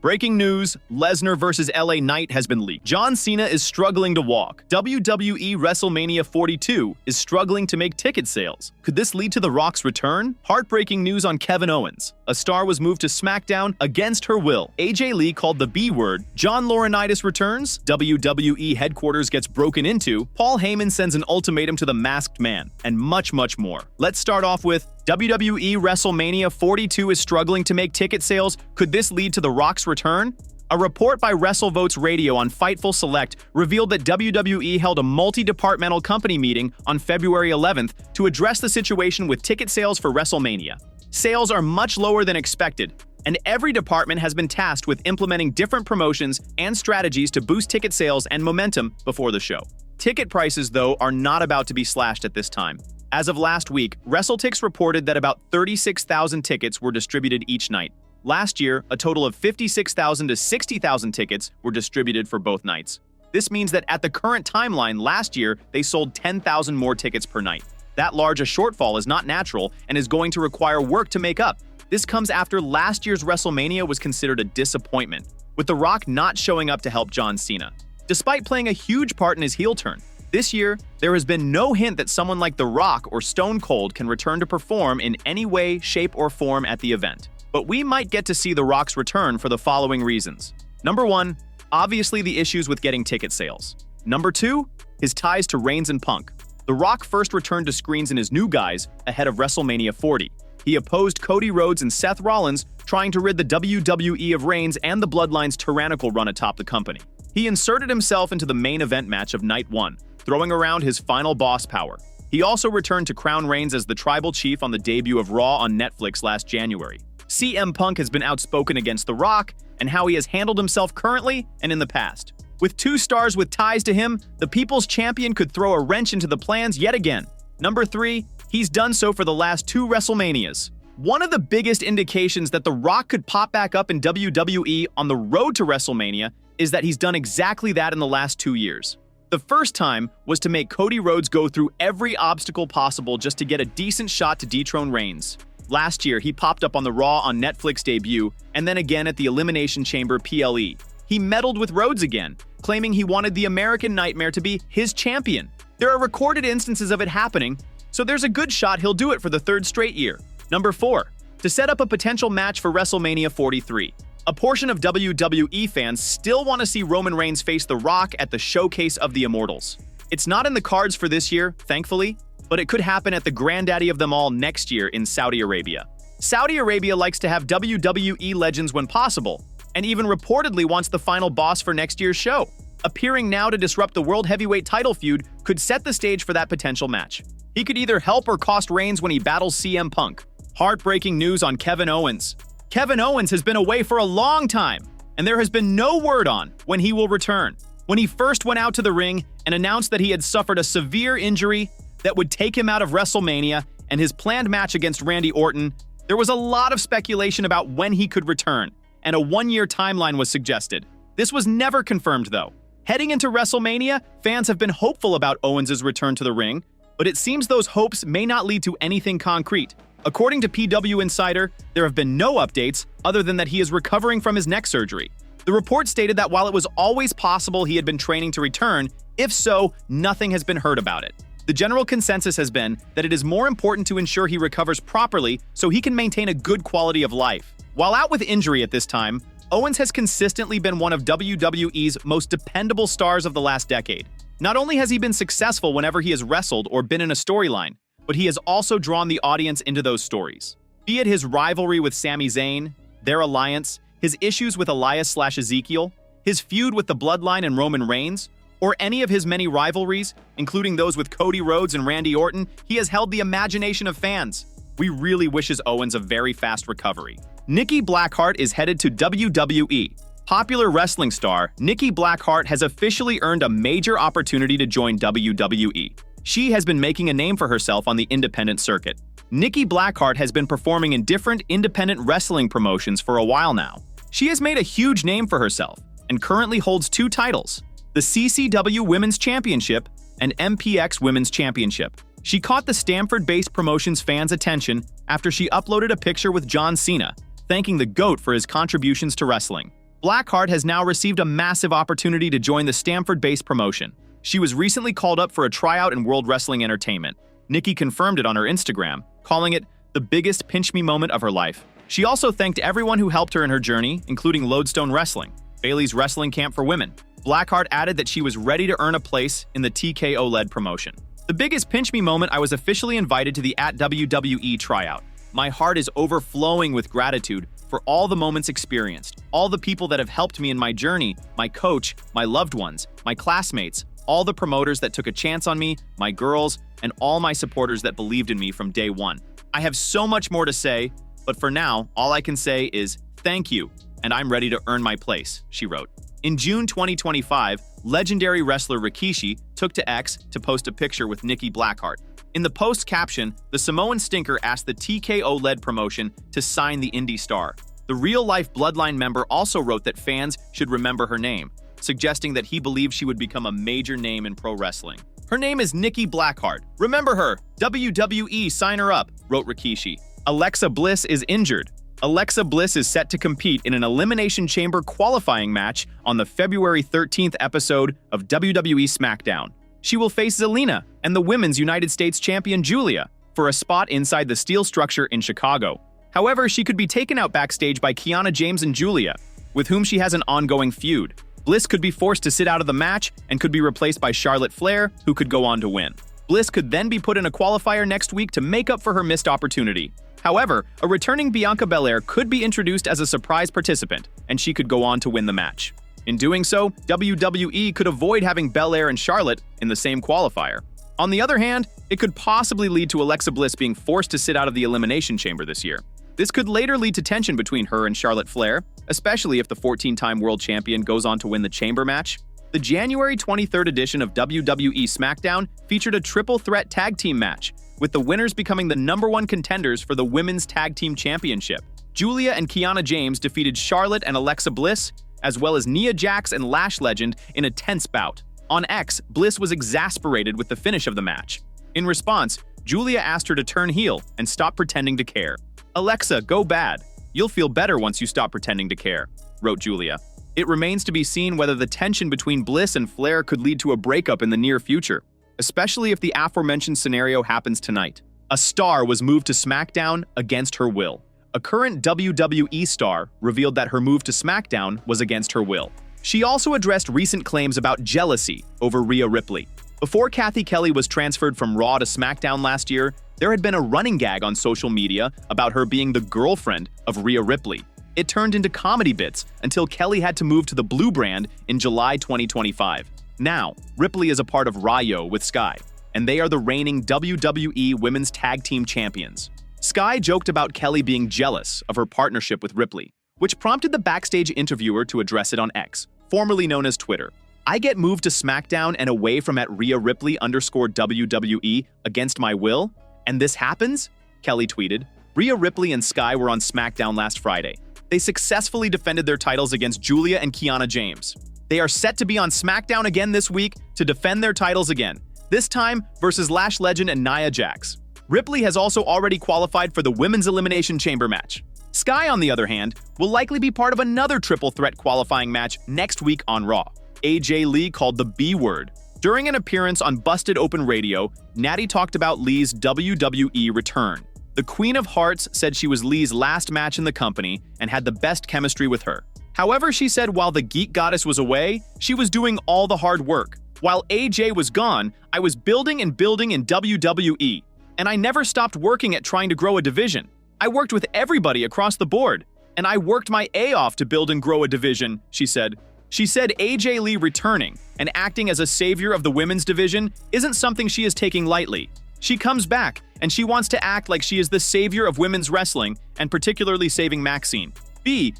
Breaking news, Lesnar vs LA Knight has been leaked. John Cena is struggling to walk. WWE WrestleMania 42 is struggling to make ticket sales. Could this lead to The Rock's return? Heartbreaking news on Kevin Owens. A star was moved to SmackDown against her will. AJ Lee called the B word. John Laurinaitis returns. WWE Headquarters gets broken into. Paul Heyman sends an ultimatum to the Masked Man. And much, much more. Let's start off with WWE WrestleMania 42 is struggling to make ticket sales. Could this lead to The Rock's return? A report by WrestleVotes Radio on Fightful Select revealed that WWE held a multi-departmental company meeting on February 11th to address the situation with ticket sales for WrestleMania. Sales are much lower than expected, and every department has been tasked with implementing different promotions and strategies to boost ticket sales and momentum before the show. Ticket prices, though, are not about to be slashed at this time. As of last week, WrestleTix reported that about 36,000 tickets were distributed each night. Last year, a total of 56,000 to 60,000 tickets were distributed for both nights. This means that at the current timeline last year, they sold 10,000 more tickets per night. That large a shortfall is not natural and is going to require work to make up. This comes after last year's WrestleMania was considered a disappointment, with The Rock not showing up to help John Cena. Despite playing a huge part in his heel turn, this year, there has been no hint that someone like The Rock or Stone Cold can return to perform in any way, shape, or form at the event. But we might get to see The Rock's return for the following reasons. Number 1, obviously the issues with getting ticket sales. Number 2, his ties to Reigns and Punk. The Rock first returned to screens in his New Guys ahead of WrestleMania 40. He opposed Cody Rhodes and Seth Rollins, trying to rid the WWE of Reigns and the Bloodline's tyrannical run atop the company. He inserted himself into the main event match of Night 1, throwing around his final boss power. He also returned to crown Reigns as the Tribal Chief on the debut of Raw on Netflix last January. CM Punk has been outspoken against The Rock and how he has handled himself currently and in the past. With 2 stars with ties to him, the People's Champion could throw a wrench into the plans yet again. Number 3, he's done so for the last 2 WrestleManias. One of the biggest indications that The Rock could pop back up in WWE on the road to WrestleMania is that he's done exactly that in the last 2 years. The first time was to make Cody Rhodes go through every obstacle possible just to get a decent shot to dethrone Reigns. Last year, he popped up on the Raw on Netflix debut, and then again at the Elimination Chamber PLE. He meddled with Rhodes again, claiming he wanted the American Nightmare to be his champion. There are recorded instances of it happening, so there's a good shot he'll do it for the 3rd straight year. Number 4, to set up a potential match for WrestleMania 43. A portion of WWE fans still want to see Roman Reigns face The Rock at the Showcase of the Immortals. It's not in the cards for this year, thankfully, but it could happen at the granddaddy of them all next year in Saudi Arabia. Saudi Arabia likes to have WWE legends when possible, and even reportedly wants the final boss for next year's show. Appearing now to disrupt the World Heavyweight title feud could set the stage for that potential match. He could either help or cost Reigns when he battles CM Punk. Heartbreaking news on Kevin Owens. Kevin Owens has been away for a long time, and there has been no word on when he will return. When he first went out to the ring and announced that he had suffered a severe injury that would take him out of WrestleMania and his planned match against Randy Orton, there was a lot of speculation about when he could return, and a 1-year timeline was suggested. This was never confirmed, though. Heading into WrestleMania, fans have been hopeful about Owens' return to the ring, but it seems those hopes may not lead to anything concrete. According to PW Insider, there have been no updates other than that he is recovering from his neck surgery. The report stated that while it was always possible he had been training to return, if so, nothing has been heard about it. The general consensus has been that it is more important to ensure he recovers properly so he can maintain a good quality of life. While out with injury at this time, Owens has consistently been one of WWE's most dependable stars of the last decade. Not only has he been successful whenever he has wrestled or been in a storyline, but he has also drawn the audience into those stories. Be it his rivalry with Sami Zayn, their alliance, his issues with Elias/Ezekiel, his feud with the Bloodline and Roman Reigns, or any of his many rivalries, including those with Cody Rhodes and Randy Orton, he has held the imagination of fans. We really wishes Owens a very fast recovery. Nikki Blackheart is headed to WWE. Popular wrestling star Nikki Blackheart has officially earned a major opportunity to join WWE. She has been making a name for herself on the independent circuit. Nikki Blackheart has been performing in different independent wrestling promotions for a while now. She has made a huge name for herself and currently holds 2 titles, the CCW Women's Championship and MPX Women's Championship. She caught the Stamford-based promotion's fans' attention after she uploaded a picture with John Cena, thanking the GOAT for his contributions to wrestling. Blackheart has now received a massive opportunity to join the Stamford-based promotion. She was recently called up for a tryout in World Wrestling Entertainment. Nikki confirmed it on her Instagram, calling it the biggest pinch-me moment of her life. She also thanked everyone who helped her in her journey, including Lodestone Wrestling, Bailey's wrestling camp for women. Blackheart added that she was ready to earn a place in the TKO-led promotion. The biggest pinch-me moment, I was officially invited to the @WWE tryout. My heart is overflowing with gratitude for all the moments experienced, all the people that have helped me in my journey, my coach, my loved ones, my classmates, all the promoters that took a chance on me, my girls, and all my supporters that believed in me from day one. I have so much more to say, but for now, all I can say is thank you, and I'm ready to earn my place, she wrote. In June 2025, legendary wrestler Rikishi took to X to post a picture with Nikki Blackheart. In the post caption, the Samoan Stinker asked the TKO-led promotion to sign the indie star. The real-life Bloodline member also wrote that fans should remember her name, suggesting that he believed she would become a major name in pro wrestling. Her name is Nikki Blackheart. Remember her. WWE, sign her up, wrote Rikishi. Alexa Bliss is injured. Alexa Bliss is set to compete in an Elimination Chamber qualifying match on the February 13th episode of WWE SmackDown. She will face Zelina and the Women's United States Champion Julia for a spot inside the steel structure in Chicago. However, she could be taken out backstage by Kiana James and Julia, with whom she has an ongoing feud. Bliss could be forced to sit out of the match and could be replaced by Charlotte Flair, who could go on to win. Bliss could then be put in a qualifier next week to make up for her missed opportunity. However, a returning Bianca Belair could be introduced as a surprise participant, and she could go on to win the match. In doing so, WWE could avoid having Belair and Charlotte in the same qualifier. On the other hand, it could possibly lead to Alexa Bliss being forced to sit out of the Elimination Chamber this year. This could later lead to tension between her and Charlotte Flair, especially if the 14-time world champion goes on to win the chamber match. The January 23rd edition of WWE SmackDown featured a triple threat tag team match, with the winners becoming the #1 contenders for the Women's Tag Team Championship. Julia and Kiana James defeated Charlotte and Alexa Bliss, as well as Nia Jax and Lash Legend in a tense bout. On X, Bliss was exasperated with the finish of the match. In response, Julia asked her to turn heel and stop pretending to care. "Alexa, go bad. You'll feel better once you stop pretending to care," wrote Julia. It remains to be seen whether the tension between Bliss and Flair could lead to a breakup in the near future, especially if the aforementioned scenario happens tonight. A star was moved to SmackDown against her will. A current WWE star revealed that her move to SmackDown was against her will. She also addressed recent claims about jealousy over Rhea Ripley. Before Cathy Kelly was transferred from Raw to SmackDown last year, there had been a running gag on social media about her being the girlfriend of Rhea Ripley. It turned into comedy bits until Kelly had to move to the Blue brand in July 2025. Now, Ripley is a part of Rayo with Sky, and they are the reigning WWE Women's Tag Team Champions. Sky joked about Kelly being jealous of her partnership with Ripley, which prompted the backstage interviewer to address it on X, formerly known as Twitter. "I get moved to SmackDown and away from @Rhea_Ripley_WWE against my will, and this happens?" Kelly tweeted. Rhea Ripley and Sky were on SmackDown last Friday. They successfully defended their titles against Julia and Kiana James. They are set to be on SmackDown again this week to defend their titles again, this time versus Lash Legend and Nia Jax. Ripley has also already qualified for the Women's Elimination Chamber match. Sky, on the other hand, will likely be part of another triple threat qualifying match next week on Raw. AJ Lee called the B word. During an appearance on Busted Open Radio, Natty talked about Lee's WWE return. The Queen of Hearts said she was Lee's last match in the company and had the best chemistry with her. However, she said while the Geek Goddess was away, she was doing all the hard work. While AJ was gone, I was building and building in WWE, and I never stopped working at trying to grow a division. I worked with everybody across the board, and I worked my A off to build and grow a division, she said. She said AJ Lee returning and acting as a savior of the women's division isn't something she is taking lightly. She comes back, and she wants to act like she is the savior of women's wrestling, and particularly saving Maxine.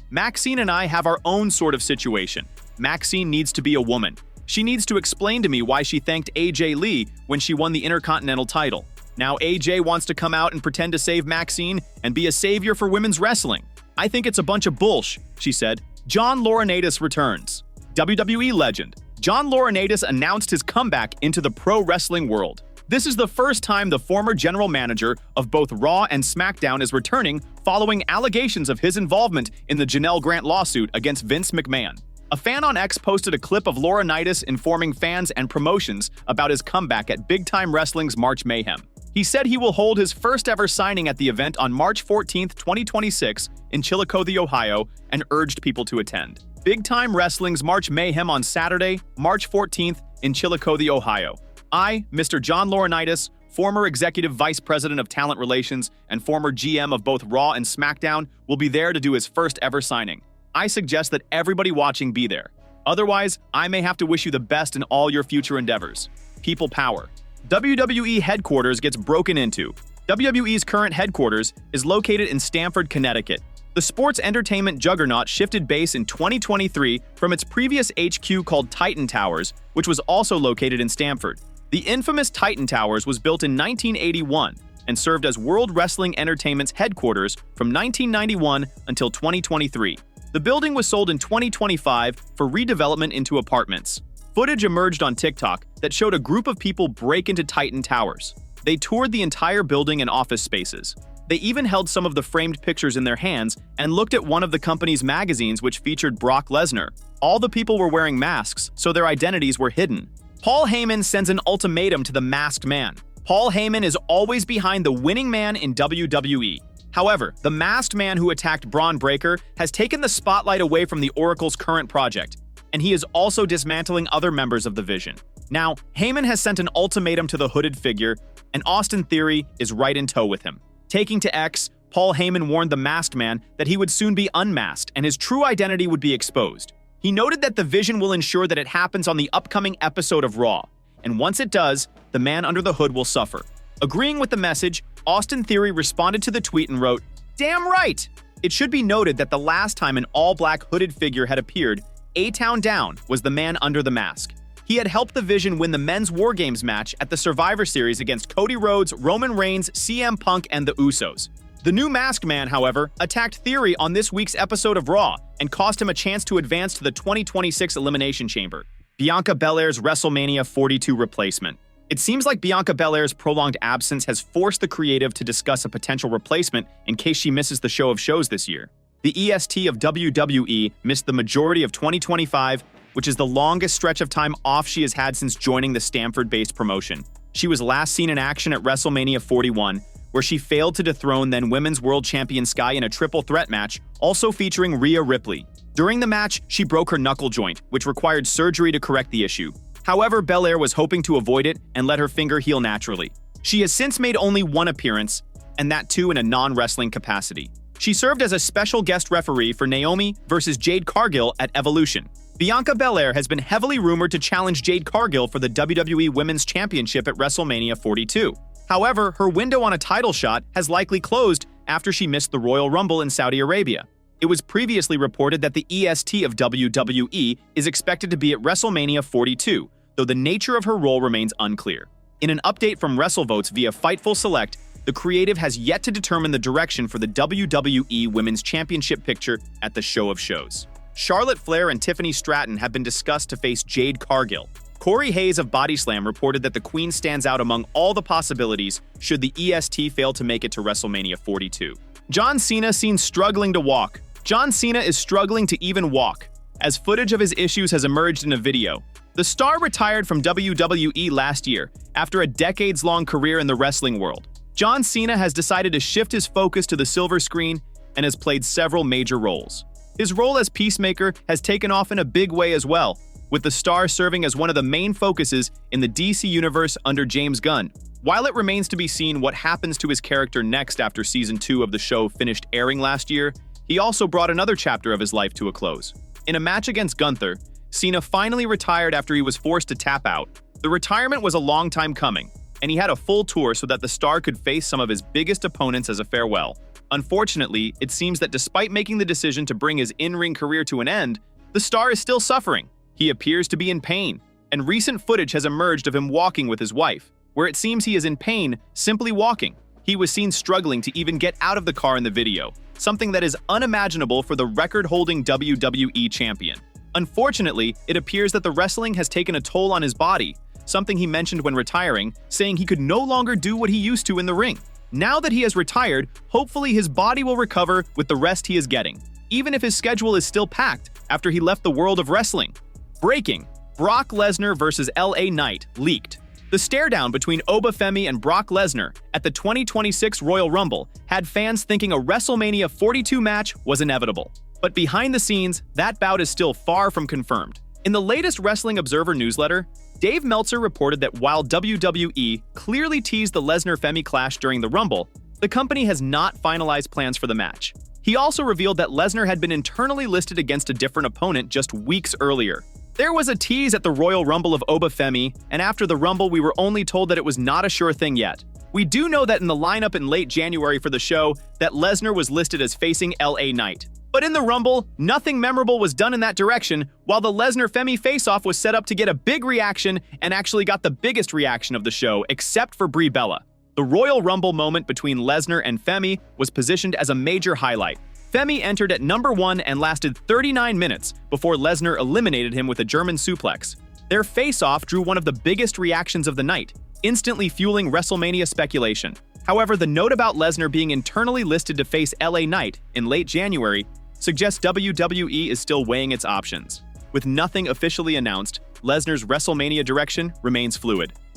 Maxine and I have our own sort of situation. Maxine needs to be a woman. She needs to explain to me why she thanked AJ Lee when she won the Intercontinental title. Now AJ wants to come out and pretend to save Maxine and be a savior for women's wrestling. I think it's a bunch of bullsh, she said. John Laurinaitis returns. WWE legend John Laurinaitis announced his comeback into the pro wrestling world. This is the first time the former general manager of both Raw and SmackDown is returning following allegations of his involvement in the Janelle Grant lawsuit against Vince McMahon. A fan on X posted a clip of Laurinaitis informing fans and promotions about his comeback at Big Time Wrestling's March Mayhem. He said he will hold his first-ever signing at the event on March 14, 2026 in Chillicothe, Ohio, and urged people to attend. Big Time Wrestling's March Mayhem on Saturday, March 14th in Chillicothe, Ohio. I, Mr. John Laurinaitis, former Executive Vice President of Talent Relations and former GM of both Raw and SmackDown, will be there to do his first-ever signing. I suggest that everybody watching be there. Otherwise, I may have to wish you the best in all your future endeavors. People power. WWE Headquarters gets broken into. WWE's current headquarters is located in Stamford, Connecticut. The sports entertainment juggernaut shifted base in 2023 from its previous HQ called Titan Towers, which was also located in Stamford. The infamous Titan Towers was built in 1981 and served as World Wrestling Entertainment's headquarters from 1991 until 2023. The building was sold in 2025 for redevelopment into apartments. Footage emerged on TikTok that showed a group of people break into Titan Towers. They toured the entire building and office spaces. They even held some of the framed pictures in their hands and looked at one of the company's magazines which featured Brock Lesnar. All the people were wearing masks, so their identities were hidden. Paul Heyman sends an ultimatum to the masked man. Paul Heyman is always behind the winning man in WWE. However, the masked man who attacked Braun Breaker has taken the spotlight away from the Oracle's current project, and he is also dismantling other members of the Vision. Now, Heyman has sent an ultimatum to the hooded figure, and Austin Theory is right in tow with him. Taking to X, Paul Heyman warned the masked man that he would soon be unmasked and his true identity would be exposed. He noted that the Vision will ensure that it happens on the upcoming episode of Raw, and once it does, the man under the hood will suffer. Agreeing with the message, Austin Theory responded to the tweet and wrote, "Damn right!" It should be noted that the last time an all-black hooded figure had appeared, A-Town Down was the man under the mask. He had helped the Vision win the men's War Games match at the Survivor Series against Cody Rhodes, Roman Reigns, CM Punk, and the Usos. The new masked man, however, attacked Theory on this week's episode of Raw and cost him a chance to advance to the 2026 Elimination Chamber. Bianca Belair's WrestleMania 42 replacement. It seems like Bianca Belair's prolonged absence has forced the creative to discuss a potential replacement in case she misses the show of shows this year. The EST of WWE missed the majority of 2025, which is the longest stretch of time off she has had since joining the Stamford-based promotion. She was last seen in action at WrestleMania 41, where she failed to dethrone then Women's World Champion Sky in a triple threat match, also featuring Rhea Ripley. During the match, she broke her knuckle joint, which required surgery to correct the issue. However, Belair was hoping to avoid it and let her finger heal naturally. She has since made only one appearance, and that too in a non-wrestling capacity. She served as a special guest referee for Naomi versus Jade Cargill at Evolution. Bianca Belair has been heavily rumored to challenge Jade Cargill for the WWE Women's Championship at WrestleMania 42. However, her window on a title shot has likely closed after she missed the Royal Rumble in Saudi Arabia. It was previously reported that the EST of WWE is expected to be at WrestleMania 42, though the nature of her role remains unclear. In an update from WrestleVotes via Fightful Select, the creative has yet to determine the direction for the WWE Women's Championship picture at the Show of Shows. Charlotte Flair and Tiffany Stratton have been discussed to face Jade Cargill. Corey Hayes of Bodyslam reported that the Queen stands out among all the possibilities should the EST fail to make it to WrestleMania 42. John Cena seen struggling to walk. John Cena is struggling to even walk, as footage of his issues has emerged in a video. The star retired from WWE last year after a decades-long career in the wrestling world. John Cena has decided to shift his focus to the silver screen and has played several major roles. His role as Peacemaker has taken off in a big way as well, with the star serving as one of the main focuses in the DC Universe under James Gunn. While it remains to be seen what happens to his character next after Season 2 of the show finished airing last year, he also brought another chapter of his life to a close. In a match against Gunther, Cena finally retired after he was forced to tap out. The retirement was a long time coming, and he had a full tour so that the star could face some of his biggest opponents as a farewell. Unfortunately, it seems that despite making the decision to bring his in-ring career to an end, the star is still suffering. He appears to be in pain, and recent footage has emerged of him walking with his wife, where it seems he is in pain simply walking. He was seen struggling to even get out of the car in the video, something that is unimaginable for the record-holding WWE champion. Unfortunately, it appears that the wrestling has taken a toll on his body, something he mentioned when retiring, saying he could no longer do what he used to in the ring. Now that he has retired, hopefully his body will recover with the rest he is getting, even if his schedule is still packed after he left the world of wrestling. Breaking: Brock Lesnar vs LA Knight leaked. The stare-down between Obafemi and Brock Lesnar at the 2026 Royal Rumble had fans thinking a WrestleMania 42 match was inevitable. But behind the scenes, that bout is still far from confirmed. In the latest Wrestling Observer newsletter, Dave Meltzer reported that while WWE clearly teased the Lesnar-Femi clash during the Rumble, the company has not finalized plans for the match. He also revealed that Lesnar had been internally listed against a different opponent just weeks earlier. There was a tease at the Royal Rumble of Obafemi, and after the Rumble we were only told that it was not a sure thing yet. We do know that in the lineup in late January for the show, that Lesnar was listed as facing LA Knight. But in the Rumble, nothing memorable was done in that direction, while the Lesnar-Femi face-off was set up to get a big reaction and actually got the biggest reaction of the show, except for Brie Bella. The Royal Rumble moment between Lesnar and Femi was positioned as a major highlight. Femi entered at number 1 and lasted 39 minutes before Lesnar eliminated him with a German suplex. Their face-off drew one of the biggest reactions of the night, instantly fueling WrestleMania speculation. However, the note about Lesnar being internally listed to face LA Knight in late January suggests WWE is still weighing its options. With nothing officially announced, Lesnar's WrestleMania direction remains fluid.